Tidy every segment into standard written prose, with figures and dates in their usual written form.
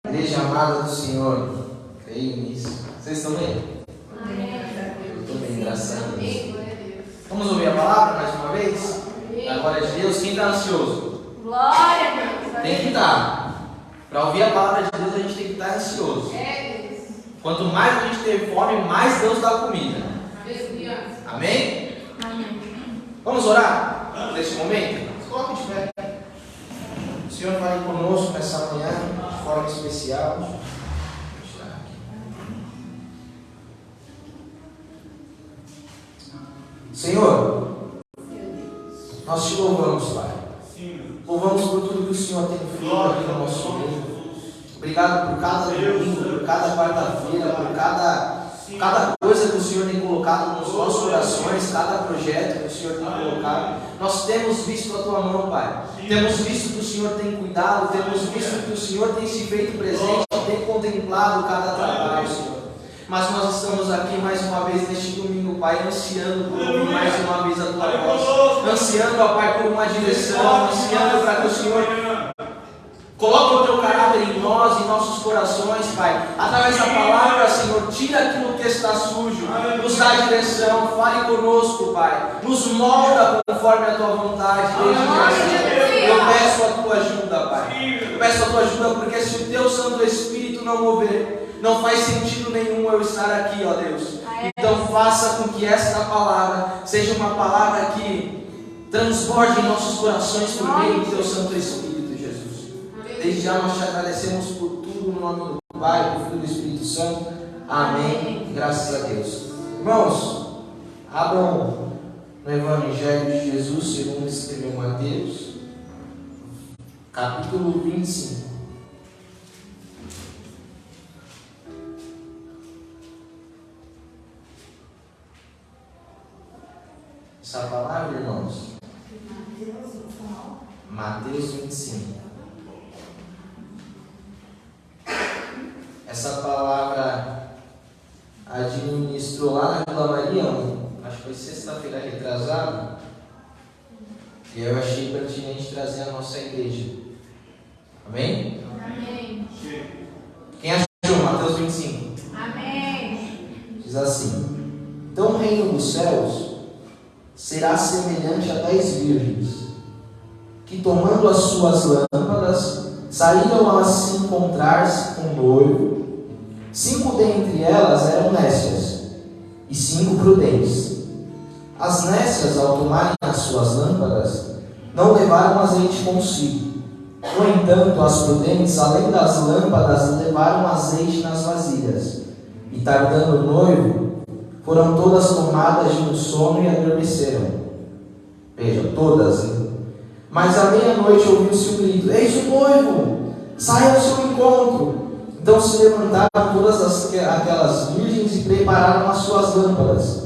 Igreja amada do Senhor, creio nisso. Vocês estão bem? Amém. Eu estou bem, graças a Deus. Vamos ouvir a palavra mais uma vez? Da glória de Deus. Quem está ansioso? Glória a Deus. Tem que estar. Para ouvir a palavra de Deus, a gente tem que estar ansioso. Quanto mais a gente ter fome, mais Deus dá comida. Amém? Amém. Vamos orar nesse momento? Coloque de pé. O Senhor vai conosco nessa manhã de forma especial. Senhor, nós te louvamos, Pai. Louvamos por tudo que o Senhor tem feito aqui no nosso meio. Obrigado por cada domingo, por cada quarta-feira, por cada coisa que o Senhor tem colocado nos nossos corações, cada projeto que o Senhor tem colocado. Nós temos visto a Tua mão, Pai. Temos visto que o Senhor tem cuidado, temos visto que o Senhor tem se feito presente, tem contemplado cada trabalho, Senhor. Mas nós estamos aqui mais uma vez neste domingo, Pai, ansiando por ouvir mais uma vez a Tua voz, ansiando, ó Pai, por uma direção, ansiando para que o Senhor coloque o Teu caráter em nós, em nossos corações, Pai. Através da palavra, Senhor, tira aquilo que está sujo, nos dá direção, fale conosco, Pai. Nos molda conforme a Tua vontade, desde já. Eu peço a Tua ajuda, Pai. Eu peço a Tua ajuda porque se o Teu Santo Espírito não mover, não faz sentido nenhum eu estar aqui, ó Deus. Então faça com que esta palavra seja uma palavra que transborde em nossos corações por meio do Teu Santo Espírito, Jesus. Desde já nós te agradecemos por tudo no nome do Pai, do Filho e do Espírito Santo. Amém. Graças a Deus. Irmãos, abram no Evangelho de Jesus, segundo escreveu Mateus, capítulo 25. Essa palavra, irmãos, Mateus 25. Essa palavra administrou lá na Vila Maria, acho que foi sexta-feira retrasada, e eu achei pertinente trazer a nossa igreja. Amém? Amém. Quem achou? Mateus 25. Amém. Diz assim: então o reino dos céus será semelhante a 10 virgens, que tomando as suas lâmpadas, saíram a se encontrar com o noivo. 5 dentre elas eram nécias, e 5 prudentes. As nécias, ao tomarem as suas lâmpadas, não levaram azeite consigo. No entanto, as prudentes, além das lâmpadas, levaram azeite nas vasilhas. E tardando o noivo, foram todas tomadas de um sono e adormeceram. Veja, todas, hein? Mas à meia-noite ouviu-se um grito: eis o noivo, saia ao seu encontro. Então se levantaram todas aquelas virgens e prepararam as suas lâmpadas.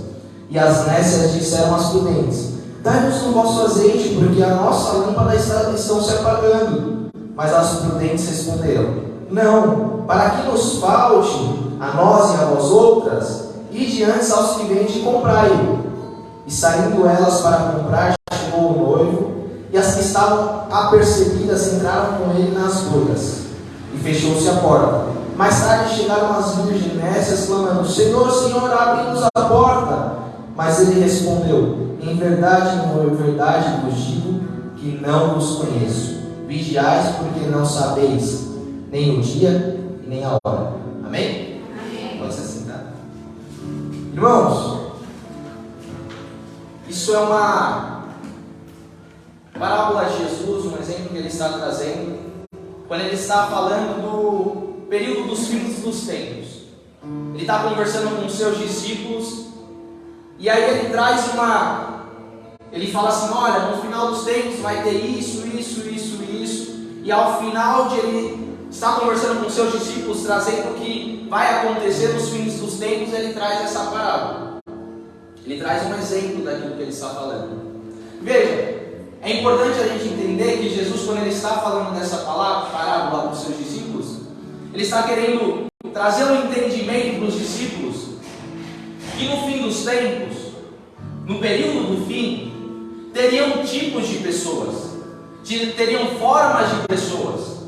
E as nécias disseram às prudentes: dai-nos o vosso azeite, porque a nossa lâmpada estão se apagando. Mas as prudentes responderam: não, para que nos falte a nós e a vós outras, ide antes aos que vendem e comprai-o. E saindo elas para comprar, chegou o noivo, e as que estavam apercebidas entraram com ele nas bodas, e fechou-se a porta. Mais tarde chegaram as virgens nécias, clamando: Senhor, Senhor, abre-nos a porta. Mas ele respondeu: em verdade vos digo que não vos conheço. Vigiais, porque não sabeis nem o dia e nem a hora. Amém? Amém. Pode ser sentado. Irmãos, isso é uma parábola de Jesus, um exemplo que ele está trazendo, quando ele está falando do período dos fins dos tempos. Ele está conversando com os seus discípulos, e aí ele traz ele fala assim: olha, no final dos tempos vai ter isso, e ao final de ele está conversando com os seus discípulos, trazendo o que vai acontecer nos fins dos tempos, ele traz essa parábola. Ele traz um exemplo daquilo que ele está falando. Veja, é importante a gente entender que Jesus, quando ele está falando dessa parábola para os seus discípulos, ele está querendo trazer um entendimento para os discípulos que no fim dos tempos, no período do fim, teriam tipos de pessoas, teriam formas de pessoas,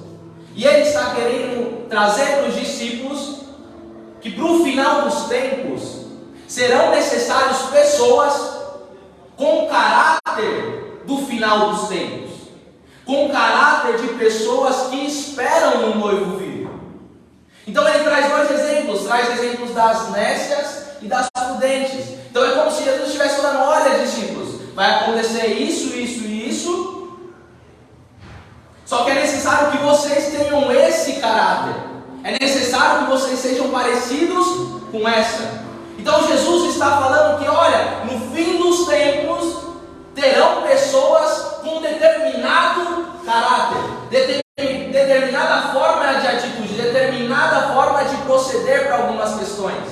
e ele está querendo trazer para os discípulos que para o final dos tempos serão necessárias pessoas com caráter do final dos tempos, com caráter de pessoas que esperam no noivo vir. Então ele traz dois exemplos, traz exemplos das nécias e das prudentes. Então é como se Jesus estivesse falando: olha, discípulos, vai acontecer isso, isso e isso, só que é necessário que vocês tenham esse caráter, é necessário que vocês sejam parecidos com essa. Então Jesus está falando que, olha, no fim dos tempos terão pessoas com determinado caráter, determinada forma de atitude, determinada forma de proceder para algumas questões.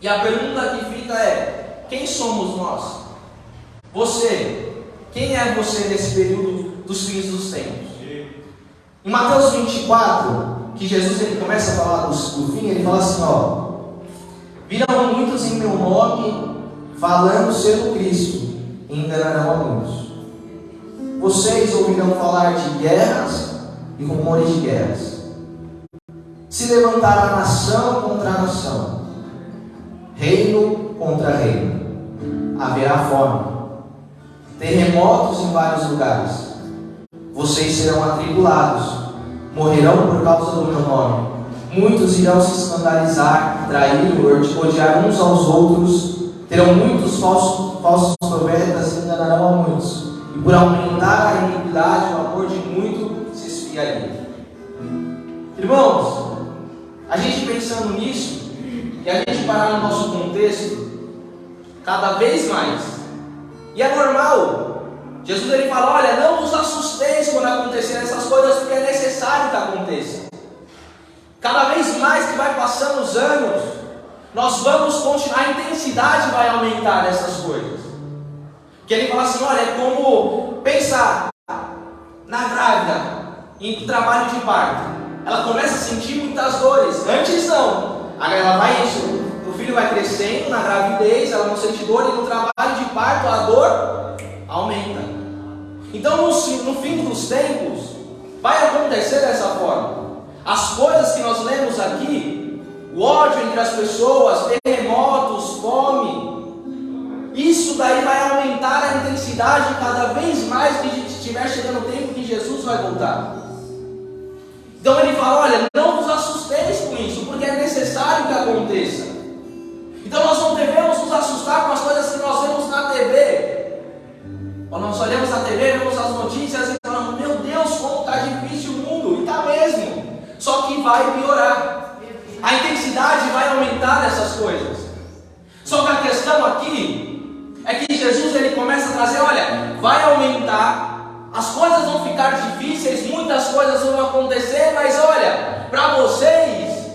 E a pergunta que fica é: quem somos nós? Você, quem é você nesse período dos fins dos tempos? Em Mateus 24, que Jesus ele começa a falar do fim, ele fala assim: ó, virão muitos em meu nome, falando ser o Cristo, e enganarão a muitos. Vocês ouvirão falar de guerras e rumores de guerras. Se levantará nação contra nação, reino contra reino. Haverá fome, terremotos em vários lugares. Vocês serão atribulados, morrerão por causa do meu nome. Muitos irão se escandalizar, trair, odiar uns aos outros. Terão muitos falsos profetas e enganarão a muitos. E por aumentar a iniquidade, o amor de muito se esfriaria. Irmãos, a gente pensando nisso, e a gente parar no nosso contexto, cada vez mais, e é normal, Jesus ele fala: olha, não vos assusteis quando acontecerem essas coisas, porque é necessário que aconteça. Cada vez mais que vai passando os anos, nós vamos continuar, a intensidade vai aumentar dessas coisas. Que ele fala assim: olha, é como pensar na grávida em trabalho de parto. Ela começa a sentir muitas dores. Antes não. Ela vai, o filho vai crescendo na gravidez, ela não sente dor, e no trabalho de parto a dor aumenta. Então no fim dos tempos vai acontecer dessa forma. As coisas que nós lemos aqui, o ódio entre as pessoas, terremotos, fome, isso daí vai aumentar a intensidade cada vez mais que estiver chegando o tempo que Jesus vai voltar. Então ele fala: olha, não vos assusteis com isso, porque é necessário que aconteça. Então nós não devemos nos assustar com as coisas que nós vemos na TV. Quando nós olhamos na TV, vemos as notícias e falamos: meu Deus, como está difícil o mundo. E está mesmo, só que vai piorar. A intensidade vai aumentar dessas coisas. Só que a questão aqui é que Jesus ele começa a trazer: olha, vai aumentar, as coisas vão ficar difíceis, muitas coisas vão acontecer, mas olha, para vocês,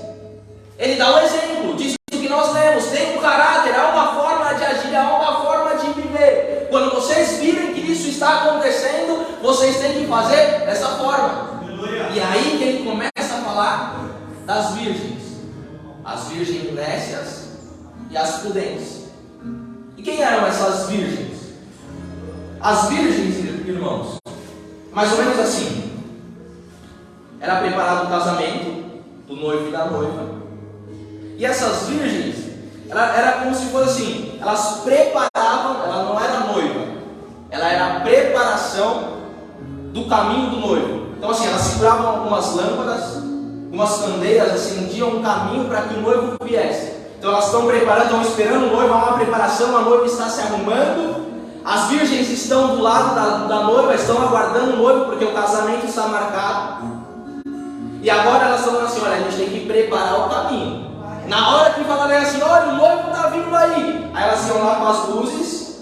ele dá um exemplo disso que nós lemos: tem um caráter, há uma forma de agir, há uma forma de viver. Quando vocês virem que isso está acontecendo, vocês têm que fazer dessa forma. E aí que ele começa a falar das virgens, as virgens nécias e as prudentes. E quem eram essas virgens? As virgens, irmãos, mais ou menos assim: era preparado o casamento do noivo e da noiva, e essas virgens, era como se fosse assim, elas preparavam, ela não era noiva, ela era a preparação do caminho do noivo. Então assim, elas seguravam algumas lâmpadas, umas candeias, acendiam um caminho para que o noivo viesse. Então elas estão preparando, estão esperando o noivo, há uma preparação, a noiva está se arrumando, as virgens estão do lado da noiva, estão aguardando o noivo, porque o casamento está marcado. E agora elas estão assim: olha, a gente tem que preparar o caminho. Na hora que falaram assim: olha, o noivo está vindo aí elas iam lá com as luzes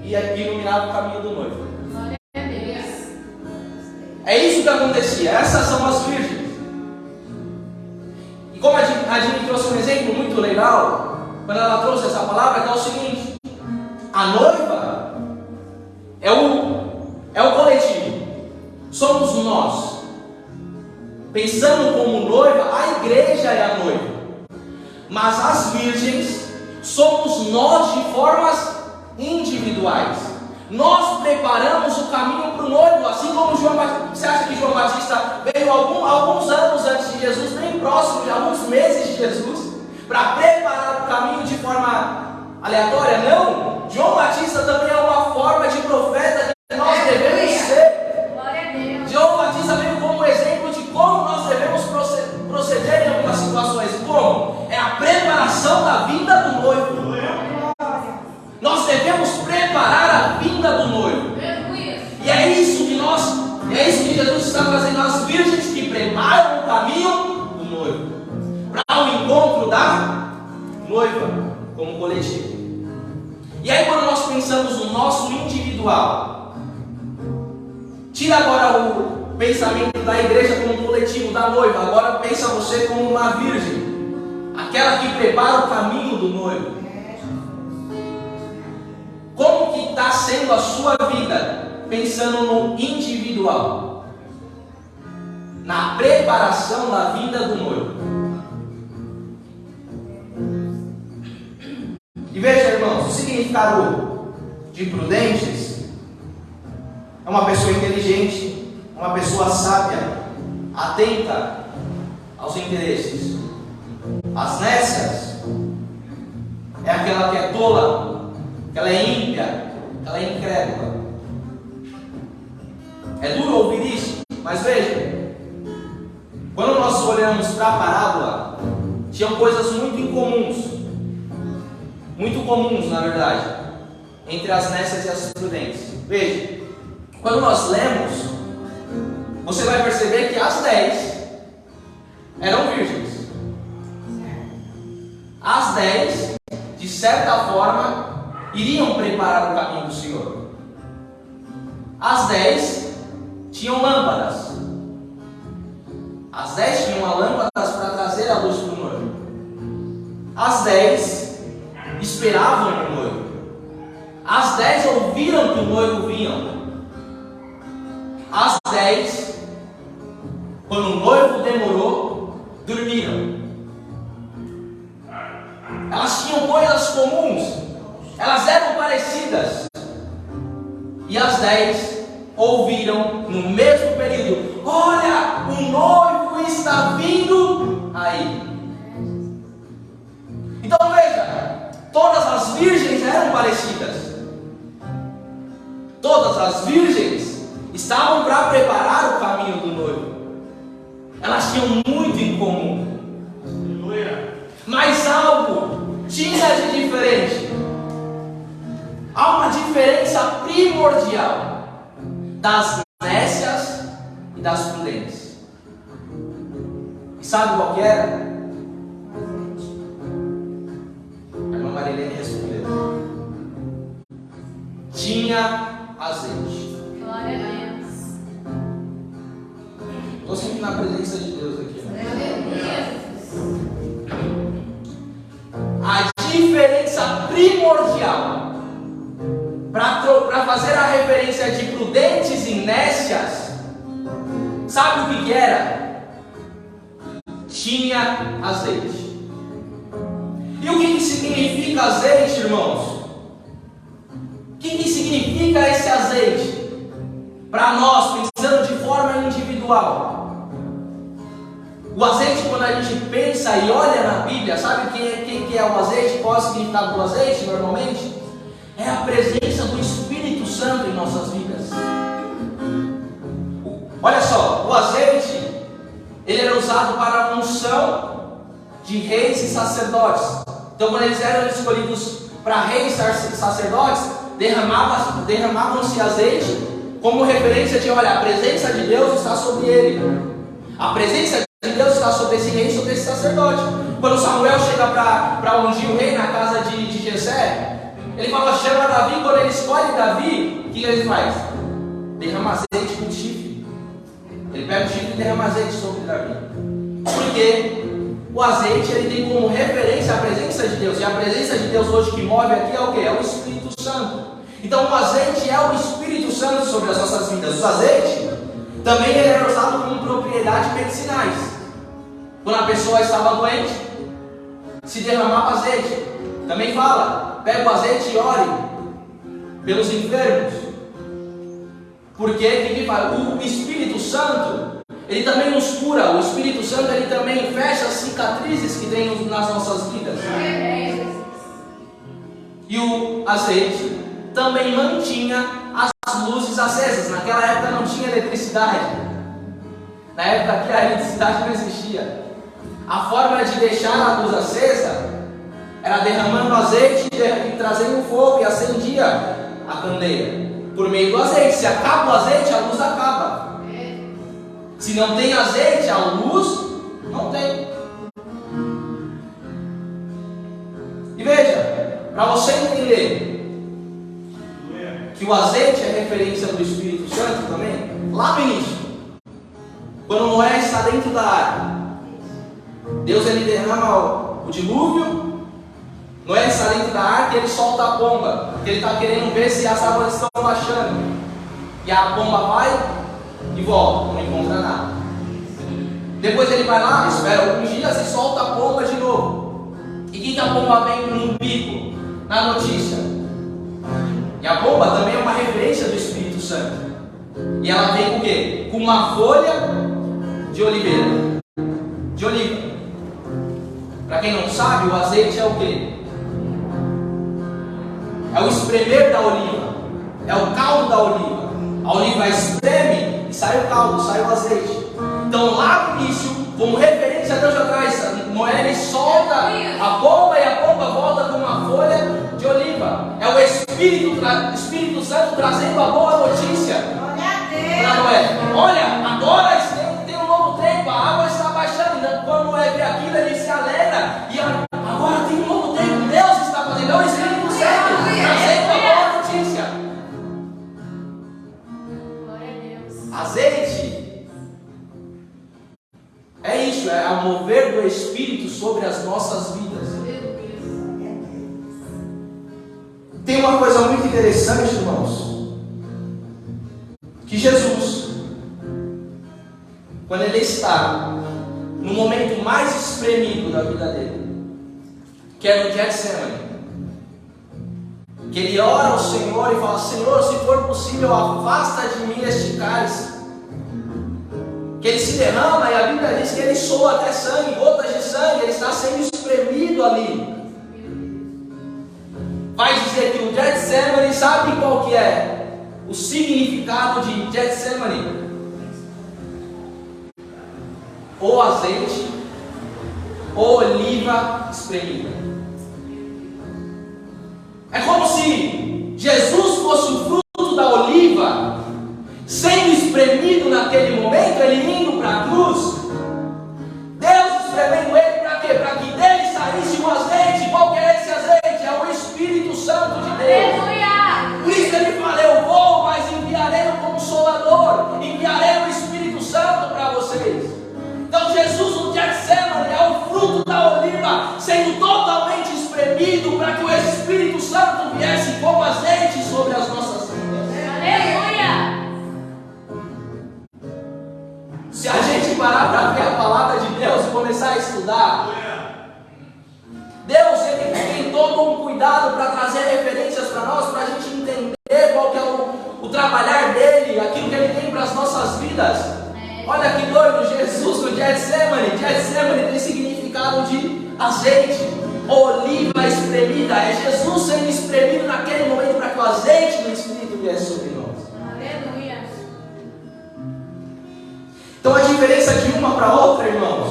e iluminavam o caminho do noivo. É isso que acontecia, essas são as virgens. E como a Dini trouxe um exemplo muito legal, quando ela trouxe essa palavra, que é o seguinte: a noiva é o coletivo, somos nós. Pensando como noiva, a igreja é a noiva. Mas as virgens somos nós de formas individuais. nós preparamos o caminho para o noivo, assim como João Batista. Você acha que João Batista veio alguns anos antes de Jesus, bem próximo de alguns meses de Jesus, para preparar o caminho de forma aleatória? Não! João Batista também é uma forma de profeta que nós devemos ser. Glória a Deus. João Batista veio como exemplo de como nós devemos proceder em algumas situações. Como? É a preparação da vinda do noivo. Nós devemos preparar a vinda do noivo. E é isso que Jesus está fazendo às virgens que preparam o caminho do noivo para o encontro da noiva como coletivo. E aí, quando nós pensamos no nosso individual, tira agora o pensamento da igreja como coletivo, da noiva. Agora pensa você como uma virgem, aquela que prepara o caminho do noivo. Como que está sendo a sua vida, pensando no individual, na preparação da vinda do noivo? E veja, irmãos, o significado de prudentes é uma pessoa inteligente, uma pessoa sábia, atenta aos interesses. As nécias é aquela que é tola, que ela é ímpia, que ela é incrédula. É duro ouvir isso, mas veja, quando nós olhamos para a parábola, tinham coisas muito comuns na verdade, entre as nécias e as prudentes. Veja, quando nós lemos, você vai perceber que as 10 eram virgens. As 10, de certa forma, iriam preparar o caminho do Senhor. As 10 tinham lâmpadas. As 10 tinham lâmpadas para trazer a luz para o noivo. As 10 esperavam o noivo. As 10 ouviram que o noivo vinha. As 10, quando o noivo demorou, dormiram. Elas tinham coisas comuns, elas eram parecidas. E as 10 ouviram no mesmo período: olha, o noivo está vindo aí. Então veja, todas as virgens eram parecidas. Todas as virgens estavam para preparar o caminho do noivo. Elas tinham muito em comum. Mas algo tinha de diferente. Há uma diferença primordial das nécias e das prudentes. E sabe qual que era? A irmã Marilene respondeu: tinha azeite. Glória a Deus. Estou sempre na presença de Deus aqui. A diferença primordial para fazer a referência de prudentes e nécias, sabe o que era? Tinha azeite. E o que significa azeite, irmãos? O que significa esse azeite? Para nós, pensando de forma individual. O azeite, quando a gente pensa e olha na Bíblia, sabe quem que é o azeite? Qual é o significado do azeite, normalmente? É a presença do Espírito Santo em nossas vidas. Olha só, o azeite, ele era usado para a unção de reis e sacerdotes. Então, quando eles eram escolhidos para reis e sacerdotes, derramavam-se azeite como referência de: olha, a presença de Deus está sobre ele. A presença de Deus está sobre esse rei e sobre esse sacerdote. Quando Samuel chega para ungir o rei na casa de Jessé, ele fala: chama Davi. Quando ele escolhe Davi, o que ele faz? Derrama azeite com chifre. Ele pega o chifre e derrama azeite sobre Davi. Porque o azeite, ele tem como referência a presença de Deus. E a presença de Deus hoje que move aqui é o que? É o Espírito Santo. Então o azeite é o Espírito Santo sobre as nossas vidas. O azeite também ele era usado como propriedade medicinais. Quando a pessoa estava doente, se derramava azeite. Também fala: pega o azeite e ore pelos enfermos. Porque o Espírito Santo, ele também nos cura. O Espírito Santo, ele também fecha as cicatrizes que tem nas nossas vidas. E o azeite também mantinha as luzes acesas. Naquela época não tinha eletricidade. Na época que a eletricidade não existia. A forma de deixar a luz acesa era derramando azeite e trazendo fogo, e acendia a candeia por meio do azeite. Se acaba o azeite, a luz acaba. Se não tem azeite, a luz não tem. E veja, para você entender que o azeite é referência do Espírito Santo também, lá no início, quando Noé está dentro da arca, Deus ele derrama o dilúvio. Noé está dentro da arca e ele solta a pomba, porque ele está querendo ver se as águas estão baixando. E a pomba vai e volta, não encontra nada. Depois ele vai lá, espera alguns dias e solta a pomba de novo. E o que a pomba vem no bico, na notícia? E a pomba também é uma referência do Espírito Santo. E ela vem com o quê? Com uma folha de oliveira, de oliva. Para quem não sabe, o azeite é o quê? É o espremer da oliva, é o caldo da oliva. A oliva espreme e sai o caldo, sai o azeite. Então lá no início, como referência a Deus atrás, Noé ele solta a pomba e a pomba volta com uma folha de oliva. É o Espírito Santo trazendo a boa notícia para Noé. Olha, agora tem um novo tempo, a água está baixando. Quando Noé vê aquilo, ele se alegra. E agora tem um novo tempo, Deus está fazendo. É o Espírito Santo trazendo a boa notícia. Glória a Deus. Azeite é isso, é o mover do Espírito sobre as nossas vidas. Tem uma coisa muito interessante, irmãos, que Jesus, quando ele está no momento mais espremido da vida dele, que é no Getsemane, que ele ora ao Senhor e fala: Senhor, se for possível, afasta de mim este cálice. Que ele se derrama e a Bíblia diz que ele soa até sangue, gotas de sangue, ele está sendo espremido ali. Vai dizer que o Getsemane, sabe qual que é o significado de Getsemane? Ou azeite, ou oliva espremida. É como se Jesus fosse o fruto da oliva, sendo espremido naquele momento, ele indo para a cruz. Deus espremendo ele para quê? Para que dele saísse um azeite. Qual que é esse azeite? É o Espírito Santo de Deus. Aleluia! Por isso ele fala: eu vou, mas enviarei o Consolador, enviarei o Espírito Santo para vocês. Então Jesus no Getsemane é o fruto da oliva sendo totalmente espremido para que o Espírito Santo viesse como azeite sobre as nossas vidas. Aleluia! Se a gente parar para ver a palavra de Deus e começar a estudar, Deus ele tem todo um cuidado para trazer referências para nós, para a gente entender qual que é o trabalhar dele, aquilo que ele tem para as nossas vidas. Olha que doido, Jesus no Getsemane tem significado de azeite, oliva espremida. É Jesus sendo espremido naquele momento para que o azeite do Espírito viesse sobre nós. Aleluia! Então a diferença de uma para outra, irmãos,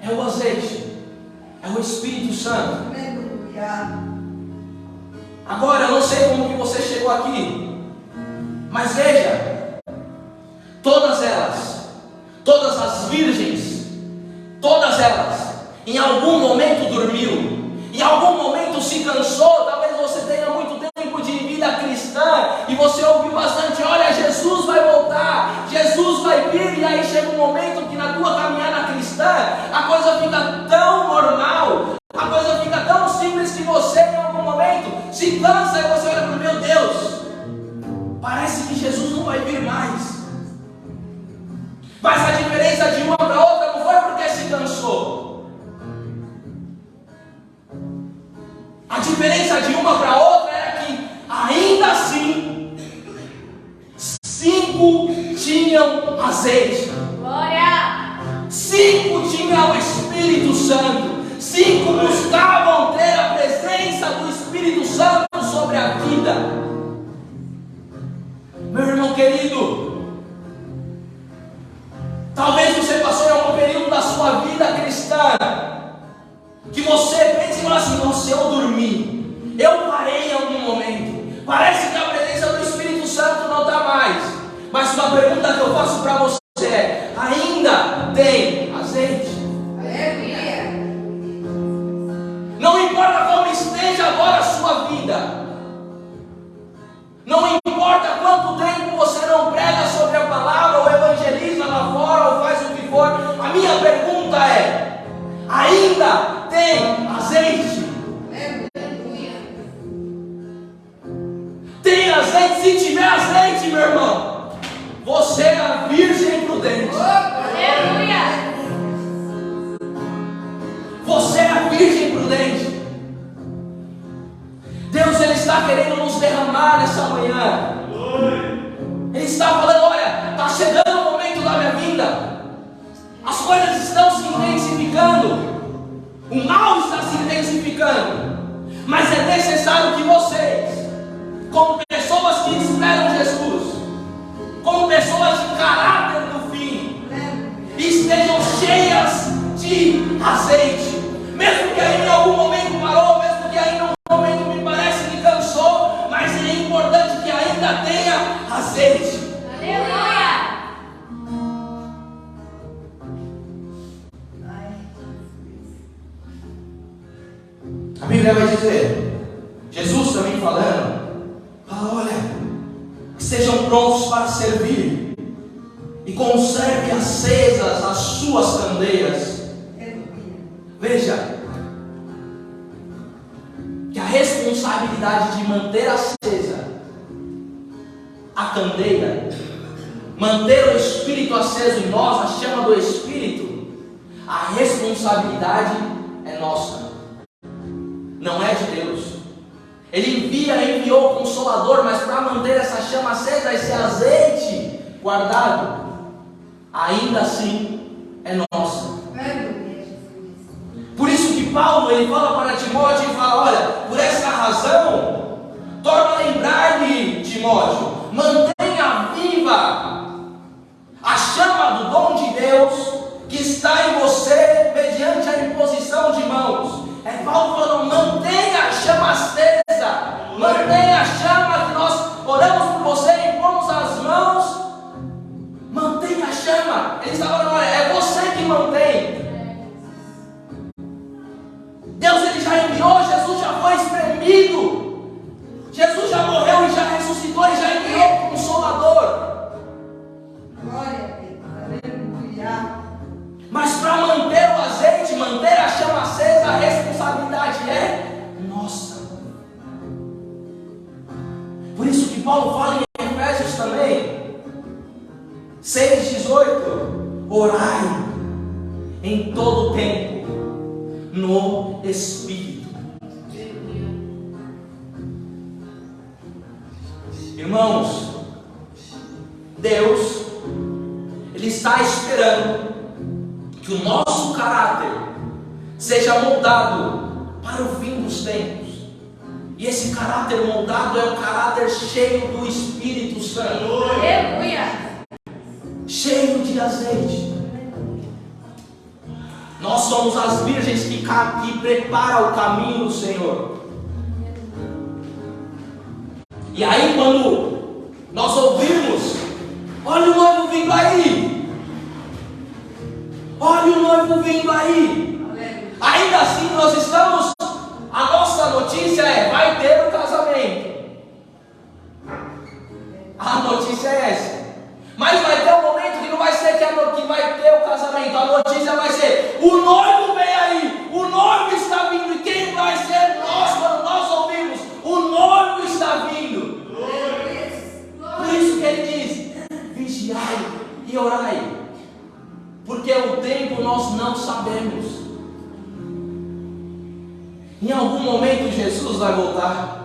é o azeite, é o Espírito Santo. Agora eu não sei como que você chegou aqui, mas veja, todas as virgens, todas elas, em algum momento dormiu, em algum momento se cansou. Talvez você tenha muito tempo de vida cristã e você ouviu bastante: olha, Jesus vai voltar, Jesus vai vir. E aí chega um momento que na tua caminhada cristã a coisa fica tão normal, a coisa fica tão simples que você em algum momento se cansa e você olha para: meu Deus, parece que Jesus não vai vir mais. Mas a diferença de uma para outra não foi porque se cansou. A diferença de uma para outra era que ainda assim 5 tinham o Espírito Santo. 5 buscavam ter a presença do Espírito Santo sobre a vida. Meu irmão querido, talvez você passou em algum período da sua vida cristã que você pensa e fala assim: nossa, eu dormi, eu parei em algum momento, parece que a presença do Espírito Santo não está mais. Mas uma pergunta que eu faço para você é: ainda tem azeite? Não importa como esteja agora a sua vida, não importa quanto tempo você não prega sobre a palavra, ou evangeliza lá fora, ou faz o que for, a minha pergunta é: ainda tem azeite? Tem azeite? Se tiver azeite, meu irmão, você é a virgem prudente. Aleluia! Você é a virgem prudente. Deus, Ele está querendo nos derramar nessa manhã. Ele está falando: olha, está chegando o momento da minha vida. As coisas estão se intensificando. O mal está se intensificando. Mas é necessário que vocês, como pessoas que esperam Jesus, como pessoas de caráter do fim, estejam cheias de azeite. Mesmo que aí em algum momento parou, mesmo que aí em algum momento me parece que cansou, mas é importante que ainda tenha azeite. Aleluia! A Bíblia vai dizer, Jesus também falando, olha, que sejam prontos para servir e conserve acesas as suas candeias. Veja, que a responsabilidade de manter acesa a candeia, manter o Espírito aceso em nós, a chama do Espírito, a responsabilidade é nossa, não é de Deus. Ele enviou o Consolador, mas para manter essa chama acesa, esse azeite guardado, ainda assim é nossa. Por isso que Paulo, ele fala para Timóteo e fala: olha, por essa razão, torna a lembrar-lhe, Timóteo, mantenha viva a chama do dom de Deus que está em você mediante a imposição de mãos. É Paulo falando: mantenha a chama acesa, mantenha a chama que nós oramos por você e impomos as mãos. Mantenha a chama. Ele está falando: olha, é você que mantém. Deus, Ele já enviou, Jesus já foi espremido, Jesus já morreu e já ressuscitou e já enviou o Consolador. Glória a Deus, aleluia. Mas para manter o azeite, manter a chama acesa, a responsabilidade é nossa. Por isso que Paulo fala em Efésios também 6,18: orai em todo tempo no Espírito. Irmãos, Deus, Ele está esperando que o nosso caráter seja moldado para o fim dos tempos. E esse caráter moldado é o caráter cheio do Espírito Santo. Aleluia! Cheio de azeite. Nós somos as virgens que preparam o caminho do Senhor. E aí quando nós ouvimos: olha o noivo vindo aí, olha o noivo vindo aí, ainda assim nós estamos, a nossa notícia é: vai ter o casamento. A notícia é essa. Mas vai ter um momento que não vai ser que vai ter o casamento. A notícia vai ser: o noivo vem aí, o noivo está vindo. E quem vai ser nós quando nós ouvimos: o noivo está vindo? Por isso que ele diz: vigiai e orai, porque o tempo nós não sabemos. Em algum momento Jesus vai voltar.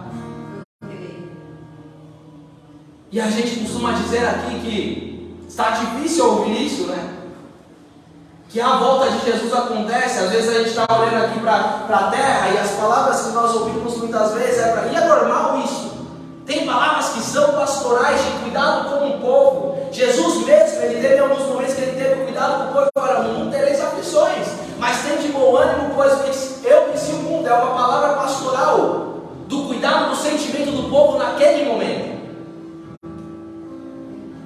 E a gente costuma dizer aqui que está difícil ouvir isso, né? que a volta de Jesus acontece. Às vezes a gente está olhando aqui para a terra e as palavras que nós ouvimos muitas vezes e é normal isso. Tem palavras que são pastorais, de cuidado com o povo. Jesus mesmo, ele teve alguns momentos que ele teve cuidado com o povo. Agora, no mundo tereis aflições, mas tem de bom ânimo, pois eu venci o mundo. É uma palavra pastoral, do cuidado do sentimento do povo naquele momento.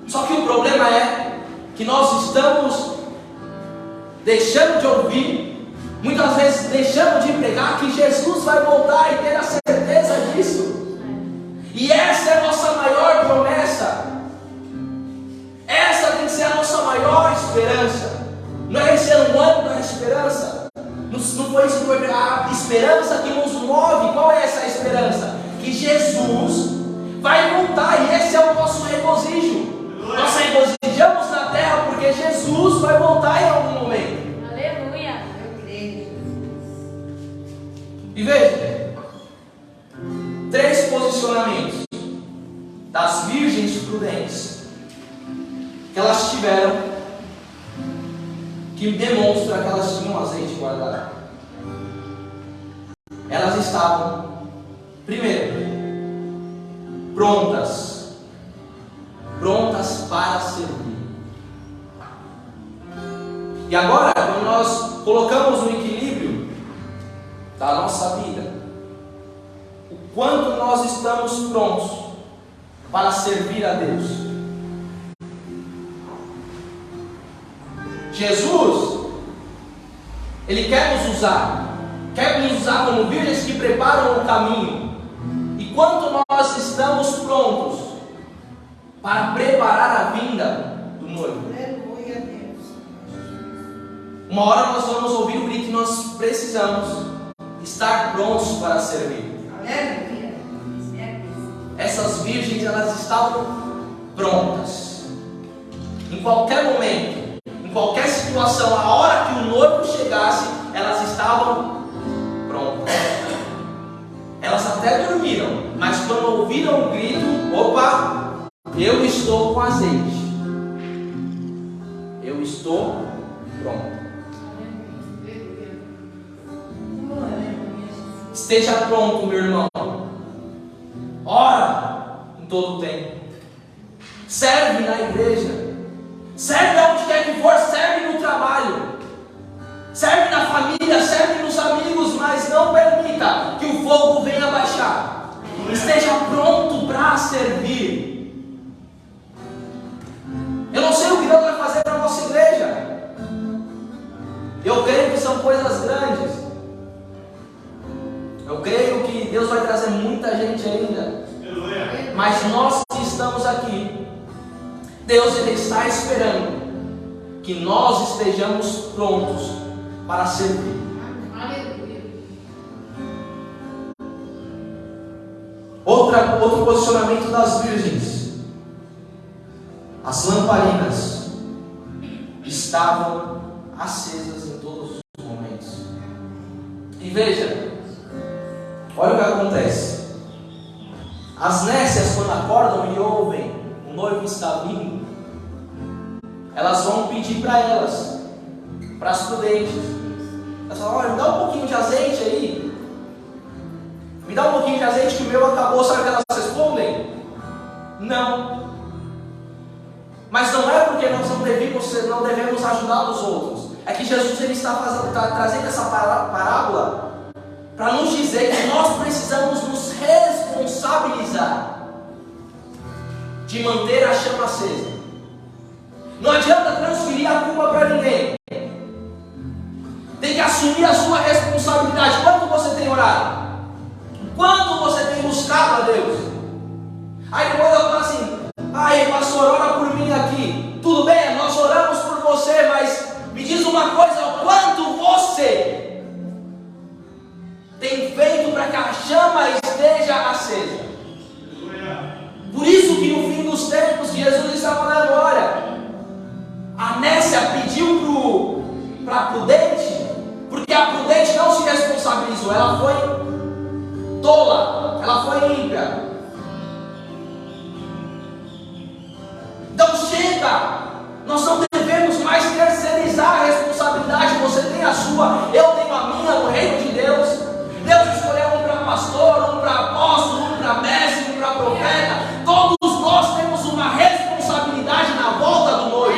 Só que o problema é que nós estamos deixando de ouvir, muitas vezes deixando de pregar que Jesus vai voltar e ter a certeza disso. E essa é a nossa maior promessa. Essa tem que ser a nossa maior esperança. Não é esse ano um ano da esperança. Não foi isso que foi a esperança que nos move. Qual é essa esperança? Que Jesus vai voltar, e esse é o nosso regozijo. Nós regozijamos na terra porque Jesus vai voltar em algum momento. Aleluia. Eu creio. E veja, 3 posicionamentos das virgens prudentes que elas tiveram, que demonstra que elas tinham azeite guardado. Elas estavam, primeiro, prontas para servir. E agora, quando nós colocamos no equilíbrio da nossa vida, o quanto nós estamos prontos para servir a Deus. Jesus, Ele quer nos usar como virgens que preparam o caminho. E quanto nós estamos prontos para preparar a vinda do noivo. Aleluia, Deus. Uma hora nós vamos ouvir o grito que nós precisamos estar prontos para servir. Aleluia. Essas virgens, elas estavam prontas. Em qualquer momento, em qualquer situação, a hora que o noivo chegasse, elas estavam prontas. Elas até dormiram, mas quando ouviram o grito, opa, eu estou com azeite. Eu estou pronto. Esteja pronto, meu irmão. Ora em todo tempo. Serve na igreja. Serve onde quer que for. Serve no trabalho. Serve na família. Serve nos amigos. Mas não permita que o fogo venha baixar. Esteja pronto para servir. Eu não sei o que Deus vai fazer para a nossa igreja. Eu creio que são coisas grandes. Eu creio que Deus vai trazer muita gente ainda. Mas nós que estamos aqui, Deus Ele está esperando que nós estejamos prontos para servir. Outro posicionamento das virgens. As lamparinas estavam acesas em todos os momentos. E veja, olha o que acontece. As nécias, quando acordam e ouvem o noivo está vindo, elas vão pedir para elas, para as prudentes. Elas falam: olha, me dá um pouquinho de azeite aí. Me dá um pouquinho de azeite que o meu acabou. Sabe o que elas respondem? Não. Mas não é porque nós não devemos ajudar os outros. É que Jesus ele está trazendo essa parábola para nos dizer que nós precisamos nos responsabilizar de manter a chama acesa. Não adianta transferir a culpa para ninguém. Tem que assumir a sua responsabilidade. Quanto você tem orado? Quanto você tem buscado a Deus? Aí depois eu falo assim: ai, pastor, ora por mim aqui. Tudo bem, nós oramos por você, mas me diz uma coisa: o quanto você tem feito para que a chama esteja acesa? Por isso que no fim dos tempos Jesus está falando: olha, a nécia pediu para a prudente, porque a prudente não se responsabilizou, ela foi tola, ela foi ímpia. Então chega, nós não devemos mais terceirizar a responsabilidade sua, eu tenho a minha no reino de Deus. Deus escolheu um para pastor, um para apóstolo, um para mestre, um para profeta. Todos nós temos uma responsabilidade na volta do noivo.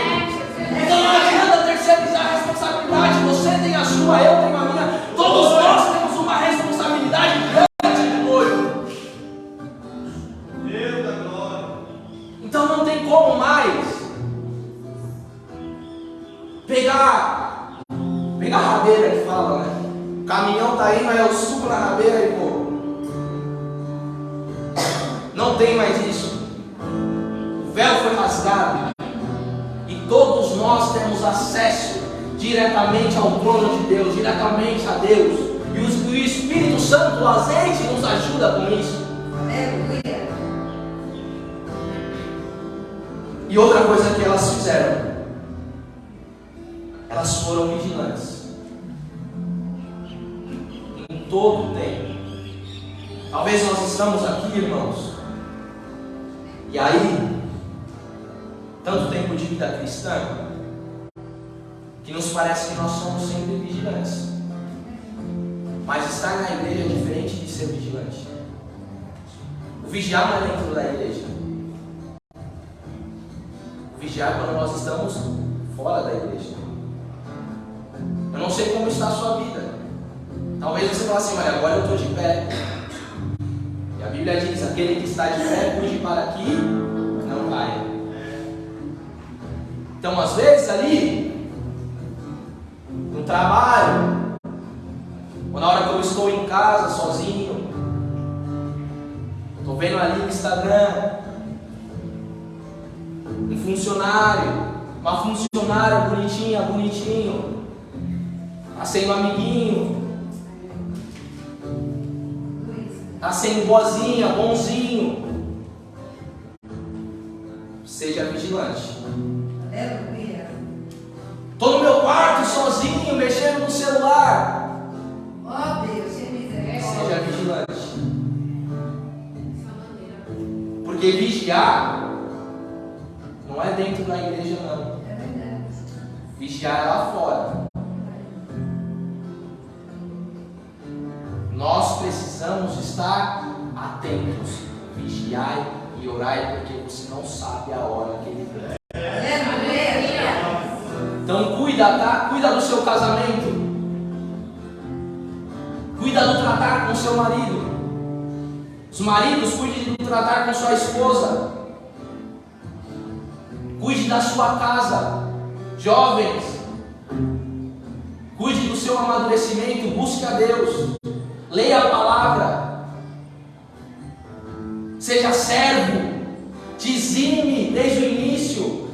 Então não adianta terceirizar a responsabilidade. Você tem a sua, eu tenho a minha. Todos nós temos uma responsabilidade diante do noivo. Deus da glória. Então não tem como mais pegar a rabeira que fala, né? O caminhão tá aí, mas eu subo na rabeira e vou. Não tem mais isso. O véu foi rasgado e todos nós temos acesso diretamente ao trono de Deus, diretamente a Deus. E o Espírito Santo, o azeite, nos ajuda com isso. Aleluia. E outra coisa que elas fizeram, elas foram vigilantes em todo o tempo. Talvez nós estamos aqui, irmãos, e aí, tanto tempo de vida cristã, que nos parece que nós somos sempre vigilantes. Mas estar na igreja é diferente de ser vigilante. O vigiar não é dentro da igreja. O vigiar é quando nós estamos fora da igreja. Eu não sei como está a sua vida. Talvez você fale assim, olha, agora eu estou de pé. E a Bíblia diz, aquele que está de pé, cuide para que não caia. Então, às vezes ali, no trabalho, ou na hora que eu estou em casa, sozinho, estou vendo ali no Instagram, um funcionário, uma funcionária bonitinha, bonitinho, está sendo amiguinho, está sendo boazinha, bonzinho. Seja vigilante. Aleluia. Estou no meu quarto sozinho, mexendo no celular. Ó Deus, sem misericórdia. Seja vigilante. Porque vigiar não é dentro da igreja, não. É verdade. Vigiar é lá fora. Nós precisamos estar atentos. Vigiai e orai, porque você não sabe a hora que ele vem. Aleluia. Então cuida, tá? Cuida do seu casamento. Cuida do tratar com seu marido. Os maridos, cuide do tratar com sua esposa. Cuide da sua casa. Jovens, cuide do seu amadurecimento. Busque a Deus. Leia a palavra. Seja servo. Dizime desde o início.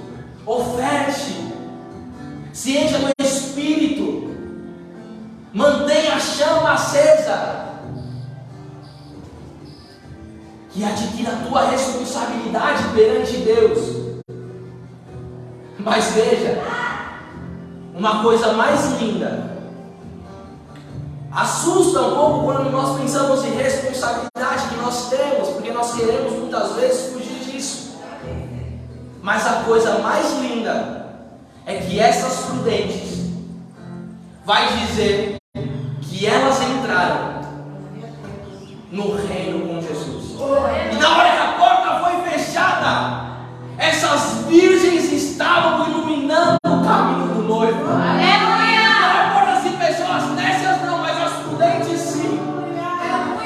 Oferte. Se encha do Espírito. Mantenha a chama acesa. E adquira a tua responsabilidade perante Deus. Mas veja, uma coisa mais linda. Assusta um pouco quando nós pensamos em responsabilidade que nós temos, porque nós queremos muitas vezes fugir disso. Mas a coisa mais linda é que essas prudentes vai dizer que elas entraram no reino com Jesus. E na hora que a porta foi fechada, essas virgens estavam iluminando o caminho do noivo. Aleluia! A porta se fechou, as nécias não, mas as prudentes sim.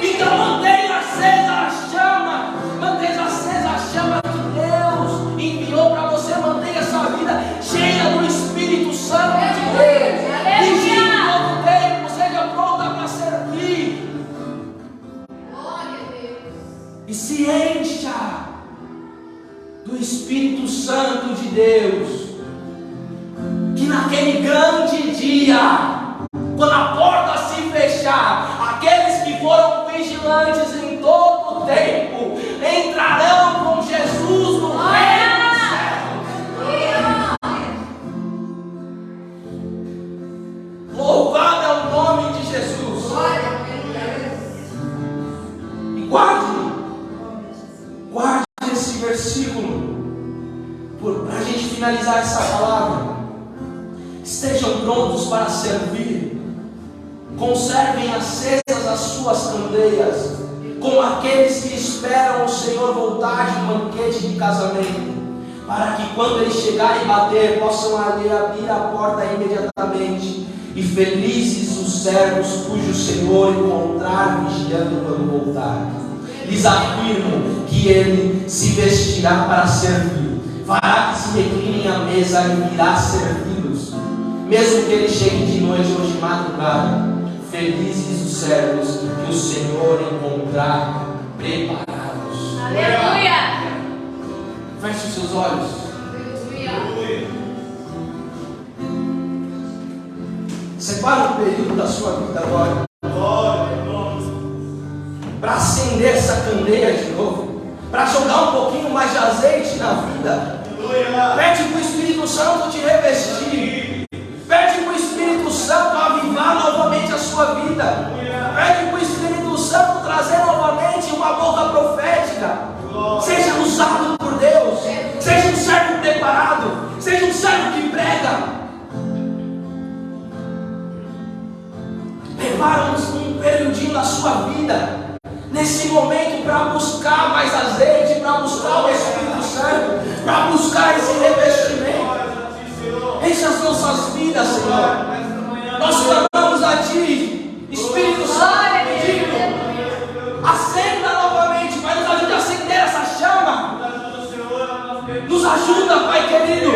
Então mantenha acesa a chama, mantenha acesa a chama que Deus enviou para você. Mantenha essa vida cheia do Espírito Santo de Deus. Vigie em todo tempo, seja pronta para servir. E se encha do Espírito Santo de Deus, que naquele grande dia, quando a porta se fechar, aqueles que foram vigilantes em todo o tempo entrarão com Jesus no reino dos céus. Louvado é o nome de Jesus. Glória a Deus. E guarde esse versículo para a gente finalizar essa palavra. Estejam prontos para servir Conservem acesas as suas candeias, como aqueles que esperam o Senhor voltar de um banquete de casamento, para que quando Ele chegar e bater, possam ali abrir a porta imediatamente. E felizes os servos cujo Senhor encontrar vigiando quando voltar. Lhes afirmo que Ele se vestirá para servir, fará que se reclinem à mesa e irá servi-los, mesmo que Ele chegue de noite ou de madrugada. Felizes os servos que o Senhor encontrar preparados. Aleluia. Feche os seus olhos. Separa um período da sua vida agora para acender essa candeia de novo, para jogar um pouquinho mais de azeite na vida. Pede para o Espírito Santo te revestir. Pede para o Espírito Santo avivar novamente a sua vida. Pede para o Espírito Santo trazer novamente uma boca profética. Seja usado por Deus. Seja um servo preparado. Seja um servo que prega. Prepara um periodinho da sua vida nesse momento para buscar mais azeite, para buscar o Espírito Santo, para buscar esse revestimento. Enche as nossas vidas, Senhor. Nós clamamos a Ti, Espírito Santo bendito. Acenda novamente, Pai, nos ajude a acender essa chama. Nos ajuda, Pai querido,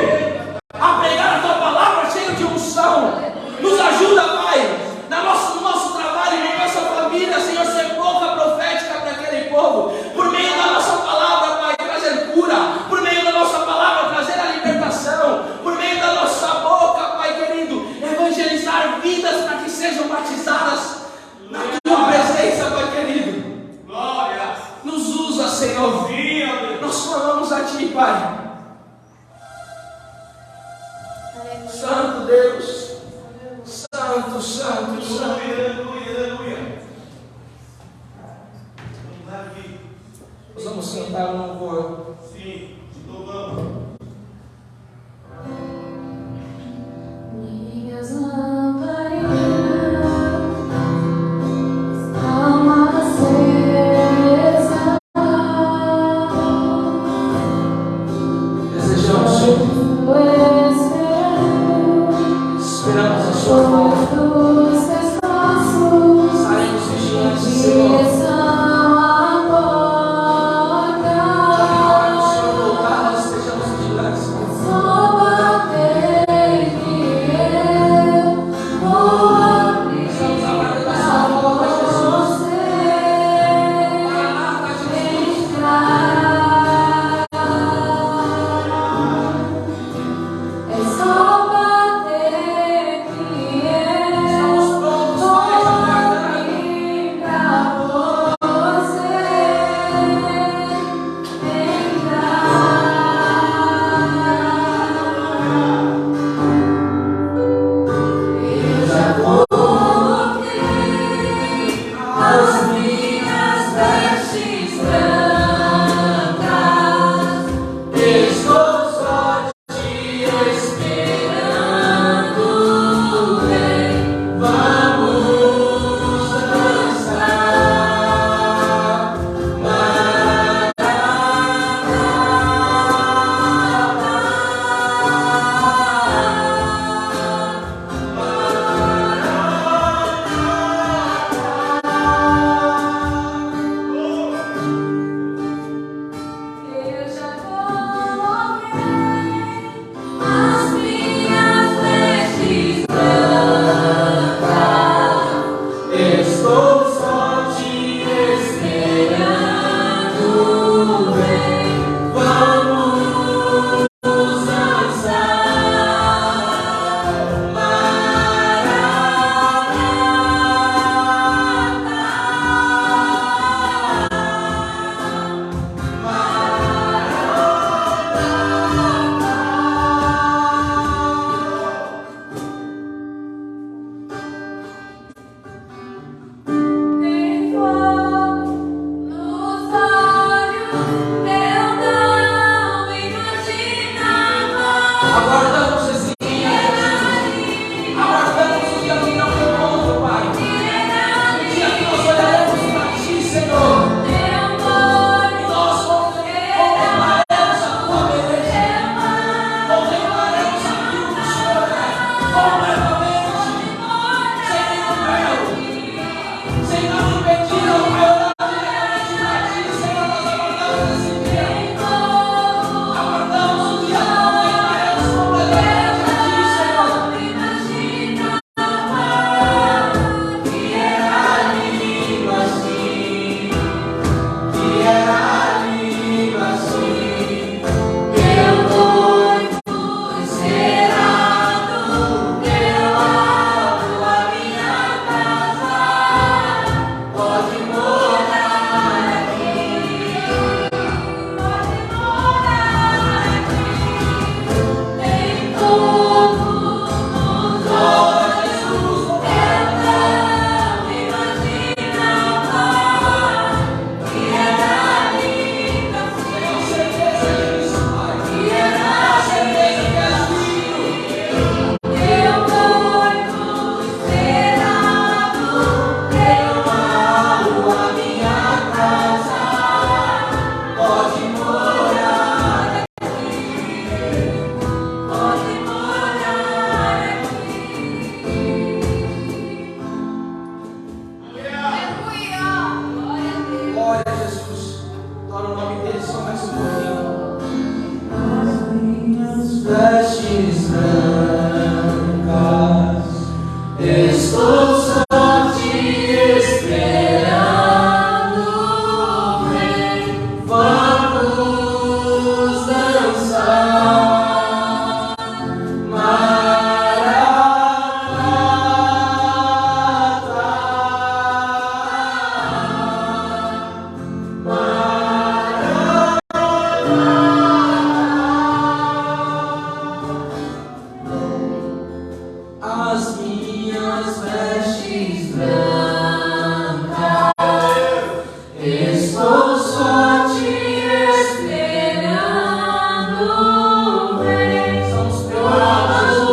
a pregar a Tua palavra cheia de unção. Nos ajuda, Pai, no nosso trabalho, na nossa família, Senhor, ser boca profética para aquele povo. Por meio da nossa palavra, Pai, trazer cura. Por meio da nossa palavra, trazer a libertação. Por meio da nossa boca, Pai querido, evangelizar vidas para que sejam batizadas na Tua presença, Pai querido. Nos usa, Senhor. Nós clamamos a Ti, Pai. Santo Deus. Santo, Santo, Santo. Aleluia. Nós vamos cantar um louvor. Sim, te louvamos. Minhas lamparinas estão acesas. Desejamos, Senhor. Esperamos a Sua volta. Todos estão Estou só te esperando, vem, vamos dançar. As minhas vestes brancas, estou só te esperando, vem, vamos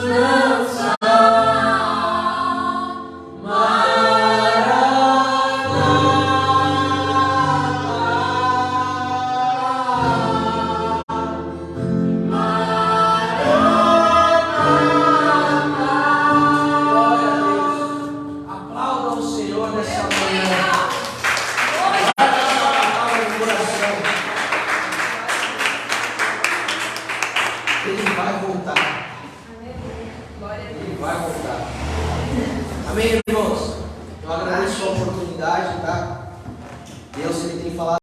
dançar. Aplauda o Senhor nessa manhã. Palavra do coração. Ele vai voltar. Ele vai voltar. Amém, irmãos? Eu agradeço a oportunidade, tá? Deus, Ele tem falado.